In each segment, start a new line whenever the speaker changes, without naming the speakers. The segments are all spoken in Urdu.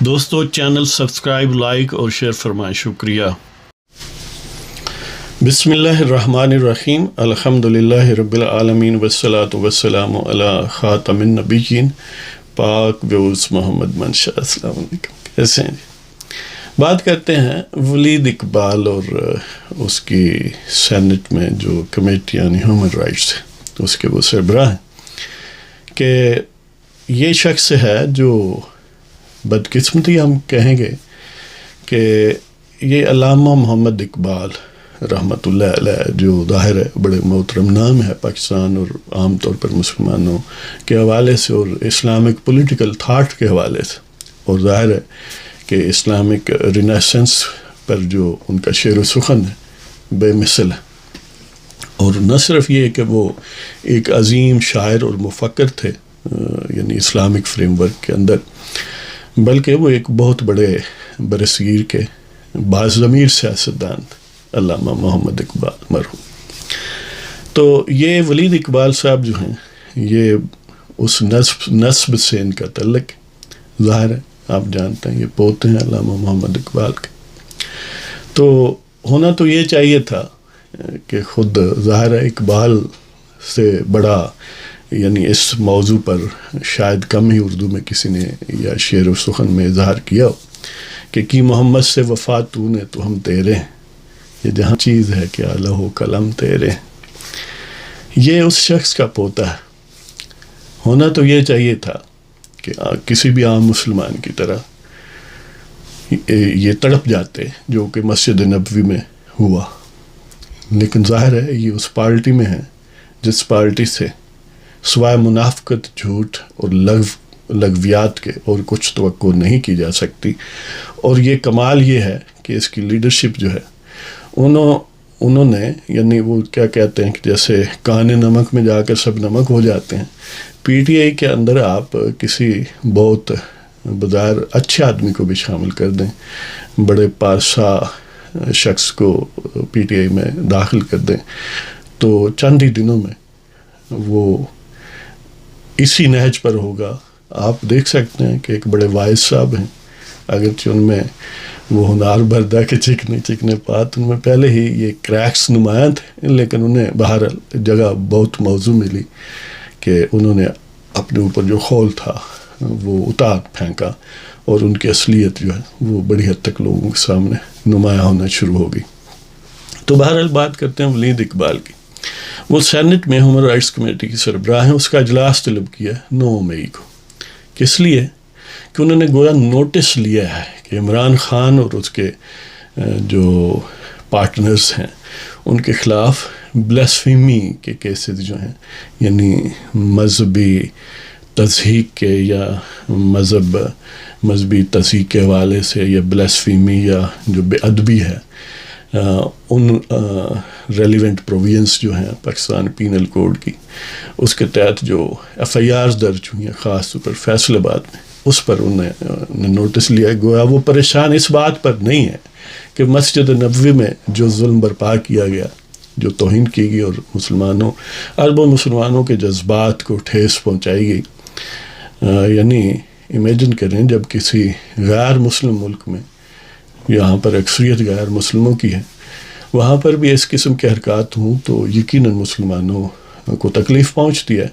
دوستو چینل سبسکرائب لائک اور شیئر فرمائیں، شکریہ۔ بسم اللہ الرحمن الرحیم، الحمدللہ رب العالمین والصلاة والسلام علی خاتم النبیین پاک بیوس محمد منشا۔ السلام علیکم، کیسے ہیں جی؟ بات کرتے ہیں ولید اقبال اور اس کی سینٹ میں جو کمیٹی یعنی ہیومن رائٹس اس کے وہ سربراہ ہیں، کہ یہ شخص ہے جو بدقسمتی ہم کہیں گے کہ یہ علامہ محمد اقبال رحمۃ اللہ علیہ، جو ظاہر ہے بڑے محترم نام ہے پاکستان اور عام طور پر مسلمانوں کے حوالے سے اور اسلامک پولیٹیکل تھاٹ کے حوالے سے، اور ظاہر ہے کہ اسلامک رینیسنس پر جو ان کا شعر و سخن ہے بے مثل ہے۔ اور نہ صرف یہ کہ وہ ایک عظیم شاعر اور مفکر تھے یعنی اسلامک فریم ورک کے اندر، بلکہ وہ ایک بہت بڑے برصغیر کے باضمیر سیاستدان علامہ محمد اقبال مرحوم۔ تو یہ ولید اقبال صاحب جو ہیں یہ اس نسب سے ان کا تعلق ظاہر ہے، آپ جانتے ہیں یہ پوتے ہیں علامہ محمد اقبال کے۔ تو ہونا تو یہ چاہیے تھا کہ خود ظاہر ہے اقبال سے بڑا یعنی اس موضوع پر شاید کم ہی اردو میں کسی نے یا شعر و سخن میں اظہار کیا ہو کہ کی محمد سے وفا تو نے تو ہم تیرے ہیں، یہ جہاں چیز ہے کہ لوح قلم تیرے ہیں۔ یہ اس شخص کا پوتا ہے۔ ہونا تو یہ چاہیے تھا کہ کسی بھی عام مسلمان کی طرح یہ تڑپ جاتے جو کہ مسجد نبوی میں ہوا، لیکن ظاہر ہے یہ اس پارٹی میں ہے جس پارٹی سے سوائے منافقت، جھوٹ اور لغویات کے اور کچھ توقع نہیں کی جا سکتی۔ اور یہ کمال یہ ہے کہ اس کی لیڈرشپ جو ہے انہوں نے یعنی وہ کیا کہتے ہیں کہ جیسے کان نمک میں جا کر سب نمک ہو جاتے ہیں، پی ٹی آئی کے اندر آپ کسی بہت بظاہر اچھے آدمی کو بھی شامل کر دیں، بڑے پارسا شخص کو پی ٹی آئی میں داخل کر دیں، تو چند ہی دنوں میں وہ اسی نہج پر ہوگا۔ آپ دیکھ سکتے ہیں کہ ایک بڑے وائز صاحب ہیں، اگرچہ ان میں وہ ہنار بردہ کے چکنے پات ان میں پہلے ہی یہ کریکس نمایاں تھے، لیکن انہیں بہرحال جگہ بہت موضوع ملی کہ انہوں نے اپنے اوپر جو خول تھا وہ اتار پھینکا اور ان کی اصلیت جو ہے وہ بڑی حد تک لوگوں کے سامنے نمایاں ہونا شروع ہو گئی۔ تو بہرحال بات کرتے ہیں ولید اقبال کی۔ وہ سینٹ میں ہیومن رائٹس کمیٹی کی سربراہ ہیں۔ اس کا اجلاس طلب کیا 9 مئی کو، کس لیے کہ انہوں نے گویا نوٹس لیا ہے کہ عمران خان اور اس کے جو پارٹنرز ہیں ان کے خلاف بلیسفیمی کے کیسز جو ہیں یعنی مذہبی تضحیق کے یا مذہبی تضحیق کے حوالے سے یا بلیسفیمی یا جو بے ادبی ہے ان ریلیونٹ پروویژنس جو ہیں پاکستان پینل کوڈ کی، اس کے تحت جو ایف آئی آرز درج ہوئی ہیں خاص طور پر فیصل آباد میں، اس پر انہوں نے نوٹس لیا۔ گویا وہ پریشان اس بات پر نہیں ہے کہ مسجد نبوی میں جو ظلم برپا کیا گیا، جو توہین کی گئی اور اربوں مسلمانوں کے جذبات کو ٹھیس پہنچائی گئی، یعنی امیجن کریں جب کسی غیر مسلم ملک میں، یہاں پر اکثریت غیر مسلموں کی ہے، وہاں پر بھی اس قسم کے حرکات ہوں تو یقیناً مسلمانوں کو تکلیف پہنچتی ہے،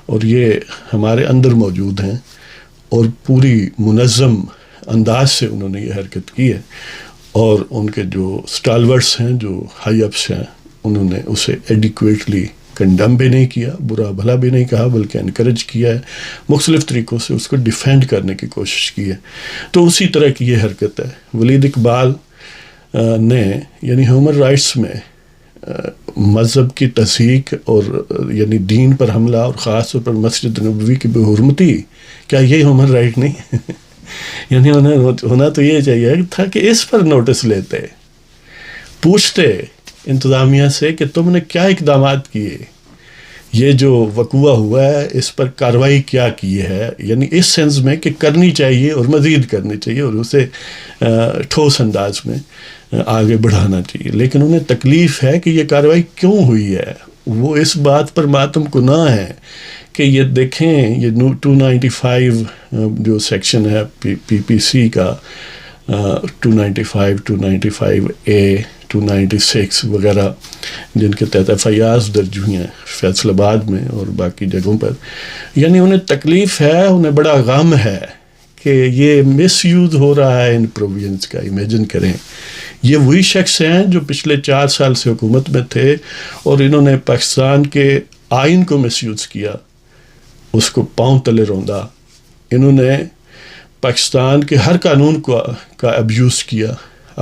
اور یہ ہمارے اندر موجود ہیں اور پوری منظم انداز سے انہوں نے یہ حرکت کی ہے، اور ان کے جو سٹالورٹس ہیں، جو ہائی اپس ہیں، انہوں نے اسے ایڈیکویٹلی کنڈم بھی نہیں کیا، برا بھلا بھی نہیں کہا، بلکہ انکریج کیا ہے، مختلف طریقوں سے اس کو ڈیفینڈ کرنے کی کوشش کی ہے۔ تو اسی طرح کی یہ حرکت ہے۔ ولید اقبال نے یعنی ہیومن رائٹس میں مذہب کی تضحیق اور یعنی دین پر حملہ اور خاص طور پر مسجد نبوی کی بے حرمتی، کیا یہ ہیومن رائٹ نہیں؟ یعنی ہونا تو یہ چاہیے تھا کہ اس پر نوٹس لیتے، پوچھتے انتظامیہ سے کہ تم نے کیا اقدامات کیے، یہ جو وقوع ہوا ہے اس پر کارروائی کیا کی ہے، یعنی اس سینس میں کہ کرنی چاہیے اور مزید کرنی چاہیے اور اسے ٹھوس انداز میں آگے بڑھانا چاہیے۔ لیکن انہیں تکلیف ہے کہ یہ کارروائی کیوں ہوئی ہے، وہ اس بات پر ماتم کناں ہے کہ یہ دیکھیں یہ 295 جو سیکشن ہے پی پی سی کا 295 295A 296 وغیرہ جن کے تحت FIRs درج ہوئی ہیں فیصل آباد میں اور باقی جگہوں پر، یعنی انہیں تکلیف ہے، انہیں بڑا غم ہے کہ یہ مس یوز ہو رہا ہے ان پروویژنس کا. امیجن کریں یہ وہی شخص ہیں جو پچھلے 4 سال سے حکومت میں تھے اور انہوں نے پاکستان کے آئین کو مس یوز کیا، اس کو پاؤں تلے روندا. انہوں نے پاکستان کے ہر قانون کا ابیوز کیا،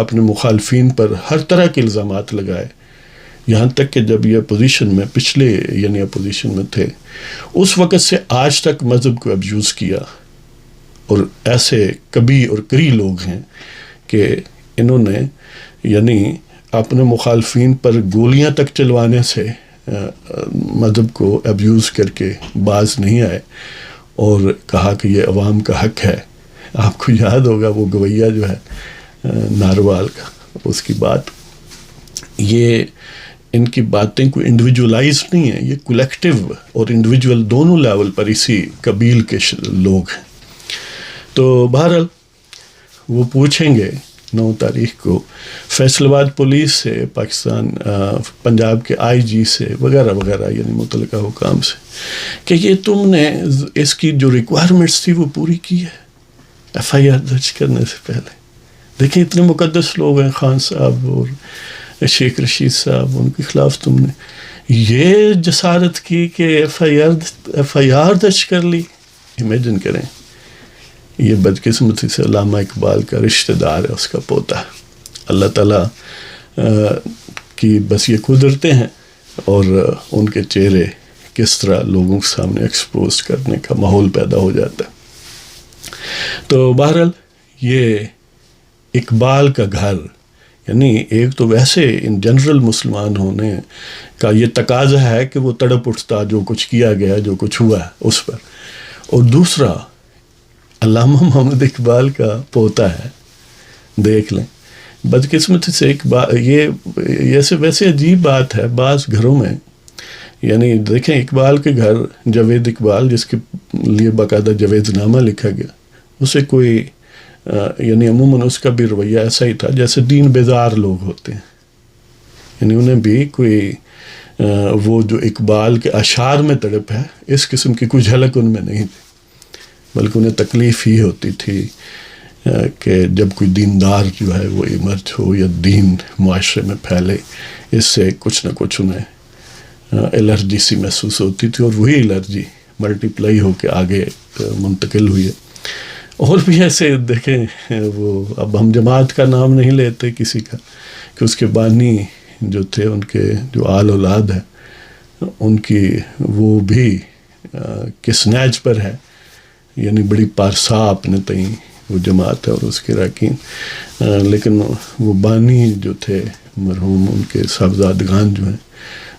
اپنے مخالفین پر ہر طرح کے الزامات لگائے، یہاں تک کہ جب یہ اپوزیشن میں پچھلے یعنی اپوزیشن میں تھے اس وقت سے آج تک مذہب کو ابیوز کیا. اور ایسے کبھی اور کئی لوگ ہیں کہ انہوں نے یعنی اپنے مخالفین پر گولیاں تک چلوانے سے مذہب کو ابیوز کر کے باز نہیں آئے اور کہا کہ یہ عوام کا حق ہے. آپ کو یاد ہوگا وہ گویا جو ہے ناروال کا، اس کی بات، یہ ان کی باتیں کوئی انڈیویجولائز نہیں ہیں، یہ کولیکٹیو اور انڈیویجول دونوں لیول پر اسی قبیل کے لوگ ہیں. تو بہرحال وہ پوچھیں گے 9 تاریخ کو فیصل آباد پولیس سے، پاکستان پنجاب کے IG سے وغیرہ وغیرہ یعنی متعلقہ حکام سے کہ یہ تم نے اس کی جو ریکوائرمنٹس تھی وہ پوری کی ہے FIR درج کرنے سے پہلے. دیکھیں اتنے مقدس لوگ ہیں، خان صاحب اور شیخ رشید صاحب، ان کے خلاف تم نے یہ جسارت کی کہ FIR درج کر لی. امیجن کریں یہ بدقسمتی سے علامہ اقبال کا رشتہ دار ہے، اس کا پوتا. اللہ تعالیٰ کی بس یہ قدرتیں ہیں اور ان کے چہرے کس طرح لوگوں کے سامنے ایکسپوز کرنے کا ماحول پیدا ہو جاتا ہے. تو بہرحال یہ اقبال کا گھر، یعنی ایک تو ویسے ان جنرل مسلمان ہونے کا یہ تقاضا ہے کہ وہ تڑپ اٹھتا جو کچھ کیا گیا، جو کچھ ہوا ہے اس پر، اور دوسرا علامہ محمد اقبال کا پوتا ہے. دیکھ لیں بدقسمتی سے یہ ویسے عجیب بات ہے بعض گھروں میں، یعنی دیکھیں اقبال کے گھر جاوید اقبال جس کے لیے باقاعدہ جاوید نامہ لکھا گیا، اسے کوئی یعنی عموماً اس کا بھی رویہ ایسا ہی تھا جیسے دین بیزار لوگ ہوتے ہیں، یعنی انہیں بھی کوئی وہ جو اقبال کے اشعار میں تڑپ ہے اس قسم کی کچھ جھلک ان میں نہیں تھی، بلکہ انہیں تکلیف ہی ہوتی تھی کہ جب کوئی دیندار جو ہے وہ ایمرج ہو یا دین معاشرے میں پھیلے، اس سے کچھ نہ کچھ انہیں الرجی سی محسوس ہوتی تھی، اور وہی الرجی ملٹیپلائی ہو کے آگے منتقل ہوئی ہے. اور بھی ایسے دیکھیں، وہ اب ہم جماعت کا نام نہیں لیتے کسی کا، کہ اس کے بانی جو تھے ان کے جو آل اولاد ہے ان کی وہ بھی کس نیج پر ہے، یعنی بڑی پارسا اپنے تئیں وہ جماعت ہے اور اس کے راکین، لیکن وہ بانی جو تھے مرحوم ان کے صاحبزادگان جو ہیں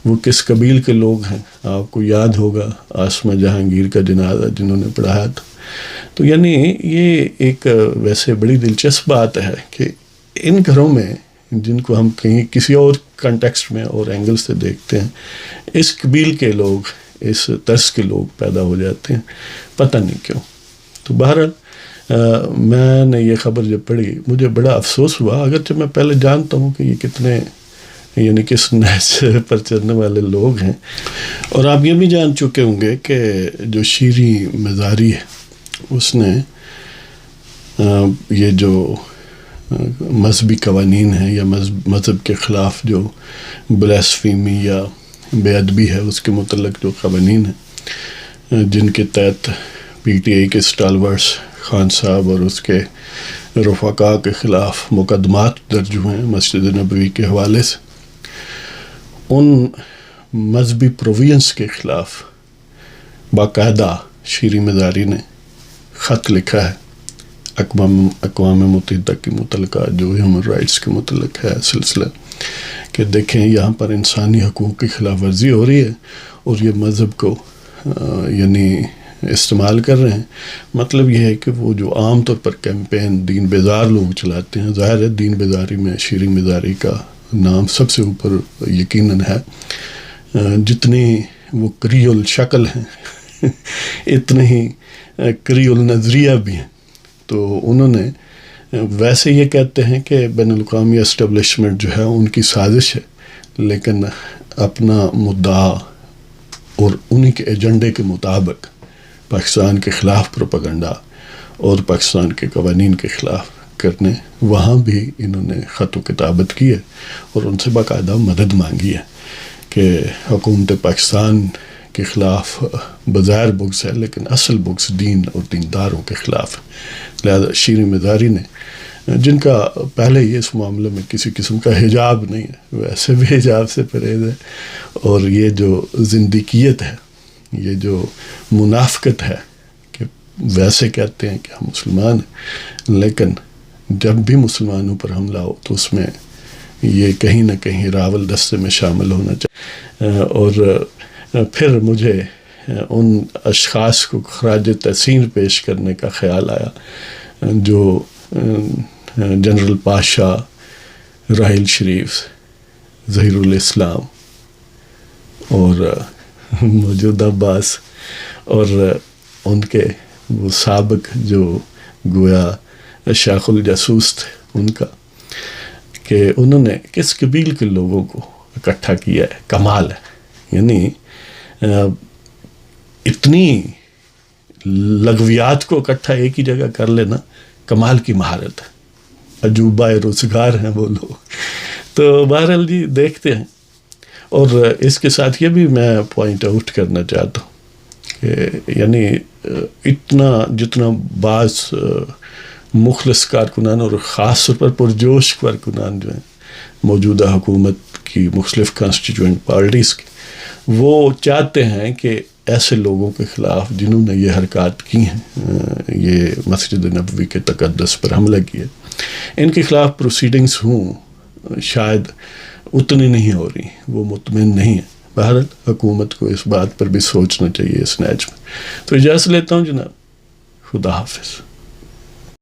وہ کس قبیل کے لوگ ہیں. آپ کو یاد ہوگا آسمہ جہانگیر کا جنازہ جنہوں نے پڑھایا تھا. تو یعنی یہ ایک ویسے بڑی دلچسپ بات ہے کہ ان گھروں میں جن کو ہم کہیں کسی اور کنٹیکسٹ میں اور اینگل سے دیکھتے ہیں، اس قبیل کے لوگ، اس طرز کے لوگ پیدا ہو جاتے ہیں، پتہ نہیں کیوں. تو بہرحال میں نے یہ خبر جب پڑھی مجھے بڑا افسوس ہوا، اگرچہ میں پہلے جانتا ہوں کہ یہ کتنے یعنی کس نیچ پر چلنے والے لوگ ہیں. اور آپ یہ بھی جان چکے ہوں گے کہ جو شیری مزاری ہے اس نے یہ جو مذہبی قوانین ہیں یا مذہب کے خلاف جو بلاسفیمی یا بے ادبی ہے اس کے متعلق جو قوانین ہیں جن کے تحت PTI کے اسٹالورس خان صاحب اور اس کے رفقا کے خلاف مقدمات درج ہوئے ہیں مسجد نبوی کے حوالے سے، ان مذہبی پرووینس کے خلاف باقاعدہ شیری مزاری نے خط لکھا ہے اقوام متحدہ کے متعلقہ جو ہیومن رائٹس کے متعلق ہے سلسلہ، کہ دیکھیں یہاں پر انسانی حقوق کی خلاف ورزی ہو رہی ہے اور یہ مذہب کو یعنی استعمال کر رہے ہیں. مطلب یہ ہے کہ وہ جو عام طور پر کیمپین دین بیزار لوگ چلاتے ہیں، ظاہر ہے دین بیزاری میں شیری مزاری کا نام سب سے اوپر یقیناً ہے، جتنی وہ کریول شکل ہیں اتنے ہی کری النظریہ بھی ہیں. تو انہوں نے ویسے یہ کہتے ہیں کہ بین الاقوامی اسٹیبلشمنٹ جو ہے ان کی سازش ہے، لیکن اپنا مدعا اور انہی کے ایجنڈے کے مطابق پاکستان کے خلاف پروپیگنڈا اور پاکستان کے قوانین کے خلاف کرنے وہاں بھی انہوں نے خط و کتابت کی ہے اور ان سے باقاعدہ مدد مانگی ہے کہ حکومت پاکستان کے خلاف بظاہر بغض ہے لیکن اصل بغض دین اور دینداروں کے خلاف ہے. لہذا شیریں مزاری نے، جن کا پہلے ہی اس معاملے میں کسی قسم کا حجاب نہیں ہے، ویسے بھی حجاب سے پرہیز ہے، اور یہ جو زندیقیت ہے، یہ جو منافقت ہے کہ ویسے کہتے ہیں کہ ہم مسلمان ہیں لیکن جب بھی مسلمانوں پر حملہ ہو تو اس میں یہ کہیں نہ کہیں راول دستے میں شامل ہونا چاہیے. اور پھر مجھے ان اشخاص کو خراج تحسین پیش کرنے کا خیال آیا جو جنرل پاشا، راحیل شریف، ظہیر الاسلام اور موجودہ عباس اور ان کے وہ سابق جو گویا شیخ الجاسوس تھے ان کا، کہ انہوں نے کس قبیل کے لوگوں کو اکٹھا کیا ہے. کمال ہے، یعنی اتنی لغویات کو اکٹھا ایک ہی جگہ کر لینا کمال کی مہارت ہے. عجوبہ روزگار ہیں وہ لوگ. تو بہرحال جی دیکھتے ہیں. اور اس کے ساتھ یہ بھی میں پوائنٹ آؤٹ کرنا چاہتا ہوں کہ یعنی اتنا جتنا بعض مخلص کارکنان اور خاص طور پر پرجوش کارکنان جو ہیں موجودہ حکومت کی مختلف کانسٹیٹیوئنٹ پارٹیز کی، وہ چاہتے ہیں کہ ایسے لوگوں کے خلاف جنہوں نے یہ حرکات کی ہیں، یہ مسجد نبوی کے تقدس پر حملہ کیا، ان کے خلاف پروسیڈنگز ہوں، شاید اتنی نہیں ہو رہی، وہ مطمئن نہیں ہیں. بہرحال حکومت کو اس بات پر بھی سوچنا چاہیے اس نیچ میں. تو اجازت لیتا ہوں جناب، خدا حافظ.